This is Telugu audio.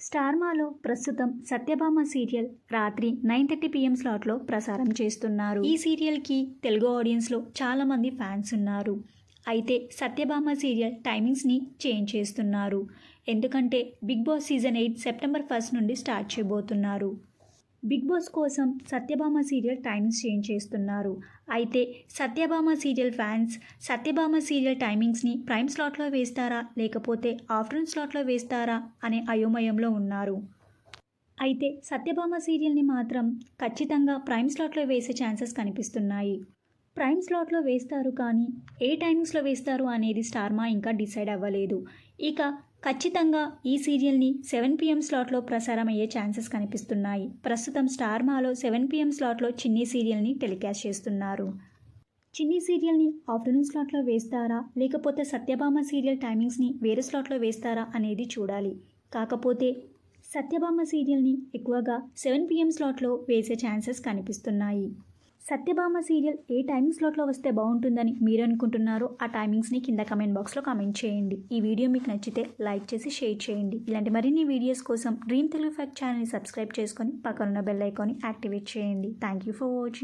స్టార్మాలో ప్రస్తుతం సత్యభామ సీరియల్ రాత్రి 9:30 PM స్లాట్లో ప్రసారం చేస్తున్నారు. ఈ సీరియల్కి తెలుగు ఆడియన్స్లో చాలామంది ఫ్యాన్స్ ఉన్నారు. అయితే సత్యభామ సీరియల్ టైమింగ్స్ని చేంజ్ చేస్తున్నారు. ఎందుకంటే బిగ్ బాస్ సీజన్ 8 సెప్టెంబర్ 1 నుండి స్టార్ట్ చేయబోతున్నారు. బిగ్ బాస్ కోసం సత్యభామ సీరియల్ టైమింగ్స్ చేంజ్ చేస్తున్నారు. అయితే Satyabhama serial fans Satyabhama serial టైమింగ్స్ని ప్రైమ్ స్లాట్లో వేస్తారా లేకపోతే ఆఫ్టర్నూన్ స్లాట్లో వేస్తారా అనే అయోమయంలో ఉన్నారు. అయితే సత్యభామ సీరియల్ని మాత్రం ఖచ్చితంగా ప్రైమ్ స్లాట్లో వేసే ఛాన్సెస్ కనిపిస్తున్నాయి. ప్రైమ్ స్లాట్లో వేస్తారు, కానీ ఏ టైమింగ్స్లో వేస్తారు అనేది స్టార్మా ఇంకా డిసైడ్ అవ్వలేదు. ఇక ఖచ్చితంగా ఈ సీరియల్ని 7 PM స్లాట్లో ప్రసారం అయ్యే ఛాన్సెస్ కనిపిస్తున్నాయి. ప్రస్తుతం స్టార్మాలో 7 PM స్లాట్లో చిన్ని సీరియల్ని టెలికాస్ట్ చేస్తున్నారు. చిన్ని సీరియల్ని ఆఫ్టర్నూన్ స్లాట్లో వేస్తారా లేకపోతే సత్యభామ సీరియల్ టైమింగ్స్ని వేరే స్లాట్లో వేస్తారా అనేది చూడాలి. కాకపోతే సత్యభామ సీరియల్ని ఎక్కువగా 7 PM స్లాట్లో వేసే ఛాన్సెస్ కనిపిస్తున్నాయి. సత్యభామ సీరియల్ ఏ టైమింగ్ స్లాట్లో వస్తే బాగుంటుందని మీరు అనుకుంటున్నారో ఆ టైమింగ్స్ని కింద కమెంట్ బాక్స్లో కామెంట్ చేయండి. ఈ వీడియో మీకు నచ్చితే లైక్ చేసి షేర్ చేయండి. ఇలాంటి మరిన్ని వీడియోస్ కోసం డ్రీమ్ తెలుగు ఫ్యాక్ట్ ఛానల్ని సబ్స్క్రైబ్ చేసుకొని పక్కనున్న బెల్ ఐకాన్ని యాక్టివేట్ చేయండి. Thank you for watching.